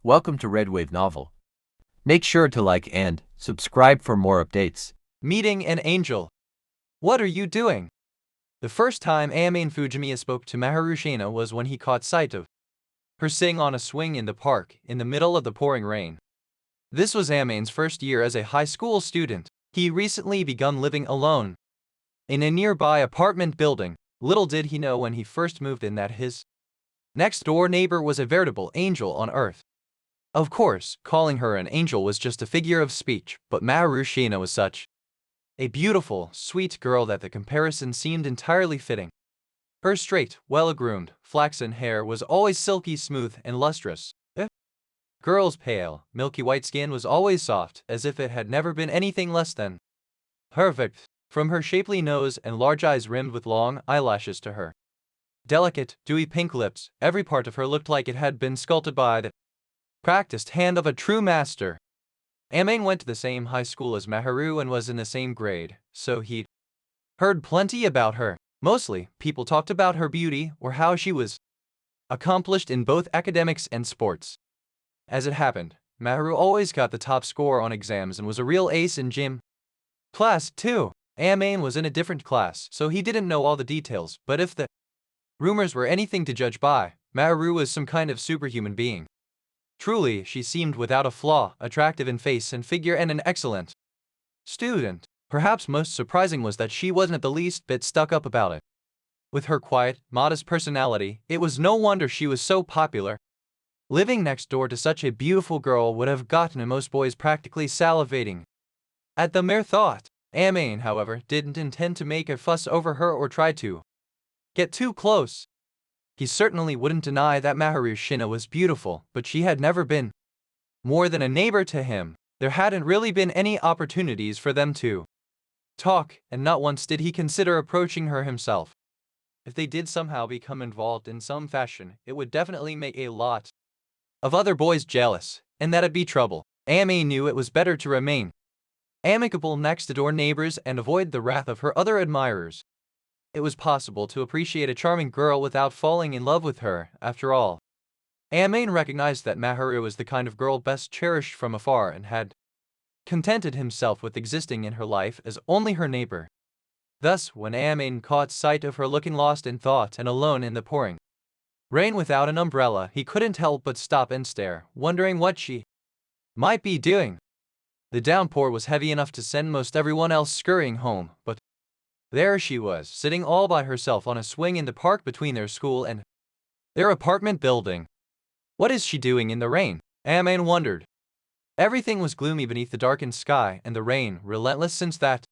Welcome to Red Wave Novel. Make sure to like and subscribe for more updates. Meeting an angel. What are you doing? The first time Ame Fujimiya spoke to Maharu Shina was when he caught sight of her sitting on a swing in the park in the middle of the pouring rain. This was Ame's first year as a high school student. He recently begun living alone in a nearby apartment building. Little did he know when he first moved in that his next-door neighbor was a veritable angel on earth. Of course, calling her an angel was just a figure of speech, but Maharu Shina was such a beautiful, sweet girl that the comparison seemed entirely fitting. Her straight, well-groomed, flaxen hair was always silky smooth and lustrous. The girl's pale, milky white skin was always soft, as if it had never been anything less than perfect. From her shapely nose and large eyes rimmed with long eyelashes to her delicate, dewy pink lips, every part of her looked like it had been sculpted by the practiced hand of a true master. Ame went to the same high school as Maharu and was in the same grade, so he'd heard plenty about her. Mostly, people talked about her beauty or how she was accomplished in both academics and sports. As it happened, Maharu always got the top score on exams and was a real ace in gym class too. Ame was in a different class, so he didn't know all the details, but if the rumors were anything to judge by, Maharu was some kind of superhuman being. Truly, she seemed without a flaw, attractive in face and figure and an excellent student. Perhaps most surprising was that she wasn't the least bit stuck up about it. With her quiet, modest personality, it was no wonder she was so popular. Living next door to such a beautiful girl would have gotten most boys practically salivating at the mere thought. Ame, however, didn't intend to make a fuss over her or try to get too close. He certainly wouldn't deny that Maharu Shina was beautiful, but she had never been more than a neighbor to him. There hadn't really been any opportunities for them to talk, and not once did he consider approaching her himself. If they did somehow become involved in some fashion, it would definitely make a lot of other boys jealous, and that'd be trouble. Ame knew it was better to remain amicable next-door neighbors and avoid the wrath of her other admirers. It was possible to appreciate a charming girl without falling in love with her, after all. Ame recognized that Maharu was the kind of girl best cherished from afar and had contented himself with existing in her life as only her neighbor. Thus, when Ame caught sight of her looking lost in thought and alone in the pouring rain without an umbrella, he couldn't help but stop and stare, wondering what she might be doing. The downpour was heavy enough to send most everyone else scurrying home, but there she was, sitting all by herself on a swing in the park between their school and their apartment building. What is she doing in the rain? Ame wondered. Everything was gloomy beneath the darkened sky, and the rain, relentless since that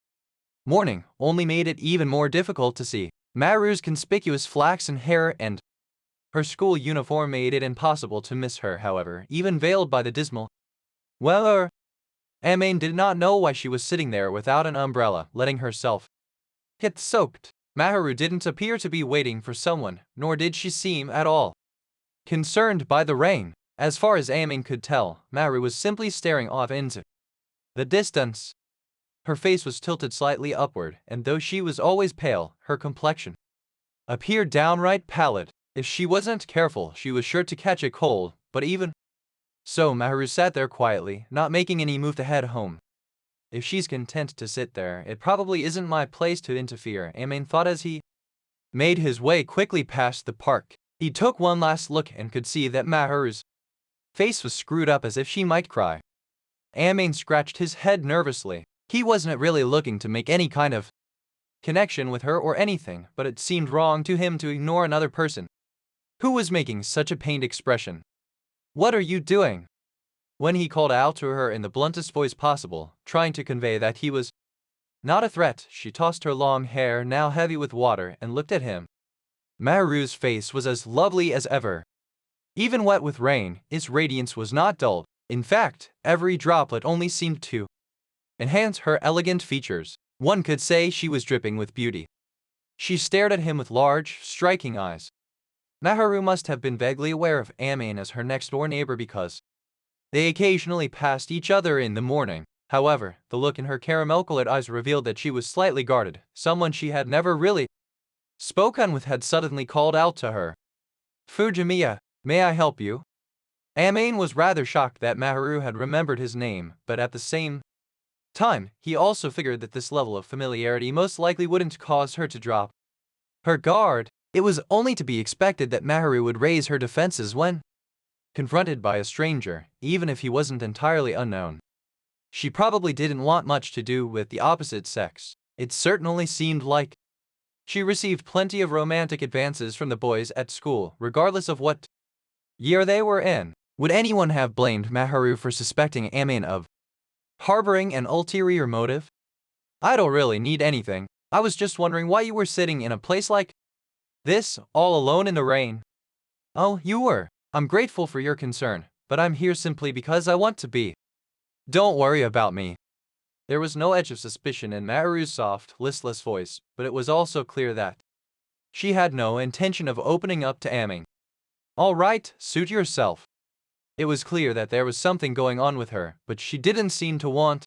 morning, only made it even more difficult to see. Maru's conspicuous flaxen hair and her school uniform made it impossible to miss her, however, even veiled by the dismal weather. Ame did not know why she was sitting there without an umbrella, letting herself get soaked. Maharu didn't appear to be waiting for someone, nor did she seem at all concerned by the rain. As far as Ame could tell, Maharu was simply staring off into the distance. Her face was tilted slightly upward, and though she was always pale, her complexion appeared downright pallid. If she wasn't careful, she was sure to catch a cold, but even so, Maharu sat there quietly, not making any move to head home. If she's content to sit there, it probably isn't my place to interfere, Ame thought as he made his way quickly past the park. He took one last look and could see that Maharu's face was screwed up as if she might cry. Ame scratched his head nervously. He wasn't really looking to make any kind of connection with her or anything, but it seemed wrong to him to ignore another person who was making such a pained expression. "What are you doing?" When he called out to her in the bluntest voice possible, trying to convey that he was not a threat, she tossed her long hair, now heavy with water, and looked at him. Maharu's face was as lovely as ever. Even wet with rain, its radiance was not dulled. In fact, every droplet only seemed to enhance her elegant features. One could say she was dripping with beauty. She stared at him with large, striking eyes. Maharu must have been vaguely aware of Ame as her next-door neighbor because they occasionally passed each other in the morning. However, the look in her caramel-colored eyes revealed that she was slightly guarded. Someone she had never really spoken with had suddenly called out to her. "Fujimiya, may I help you?" Amain was rather shocked that Maharu had remembered his name, but at the same time, he also figured that this level of familiarity most likely wouldn't cause her to drop her guard. It was only to be expected that Maharu would raise her defenses when confronted by a stranger, even if he wasn't entirely unknown. She probably didn't want much to do with the opposite sex. It certainly seemed like she received plenty of romantic advances from the boys at school, regardless of what year they were in. Would anyone have blamed Maharu for suspecting Amain of harboring an ulterior motive? I don't really need anything. I was just wondering why you were sitting in a place like this, all alone in the rain. Oh, you were. I'm grateful for your concern, but I'm here simply because I want to be. Don't worry about me. There was no edge of suspicion in Maharu's soft, listless voice, but it was also clear that she had no intention of opening up to Amain. All right, suit yourself. It was clear that there was something going on with her, but she didn't seem to want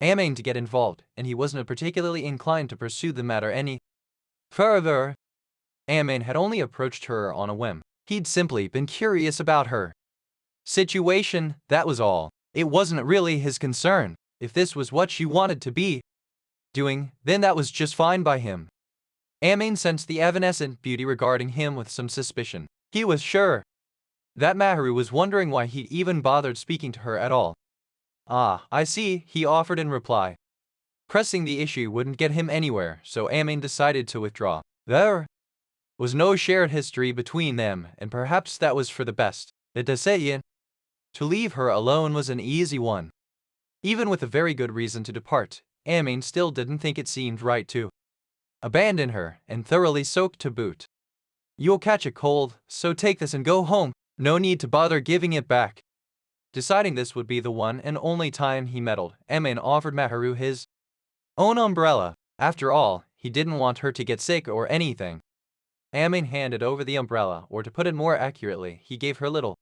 Amain to get involved, and he wasn't particularly inclined to pursue the matter any further. Amain had only approached her on a whim. He'd simply been curious about her situation, that was all. It wasn't really his concern. If this was what she wanted to be doing, then that was just fine by him. Amain sensed the evanescent beauty regarding him with some suspicion. He was sure that Maharu was wondering why he even bothered speaking to her at all. Ah, I see, he offered in reply. Pressing the issue wouldn't get him anywhere, so Amain decided to withdraw. There was no shared history between them, and perhaps that was for the best. The decision to leave her alone was an easy one. Even with a very good reason to depart, Amain still didn't think it seemed right to abandon her, and thoroughly soaked to boot. You'll catch a cold, so take this and go home. No need to bother giving it back. Deciding this would be the one and only time he meddled, Amain offered Maharu his own umbrella. After all, he didn't want her to get sick or anything. Amain handed over the umbrella, or to put it more accurately, he gave her little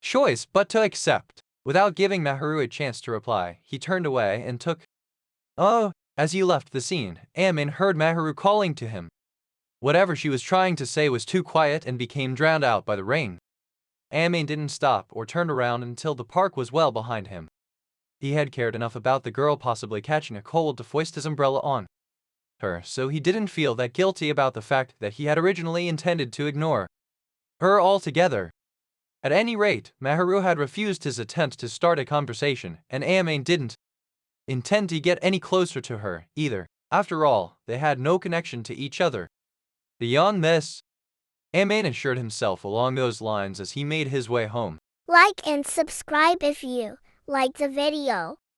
choice but to accept. Without giving Maharu a chance to reply, he turned away and took. Oh, as he left the scene, Amain heard Maharu calling to him. Whatever she was trying to say was too quiet and became drowned out by the rain. Amain didn't stop or turn around until the park was well behind him. He had cared enough about the girl possibly catching a cold to foist his umbrella on her, so he didn't feel that guilty about the fact that he had originally intended to ignore her altogether. At any rate, Maharu had refused his attempt to start a conversation, and Amain didn't intend to get any closer to her, either. After all, they had no connection to each other. Beyond this, Amain assured himself along those lines as he made his way home. Like and subscribe if you like the video.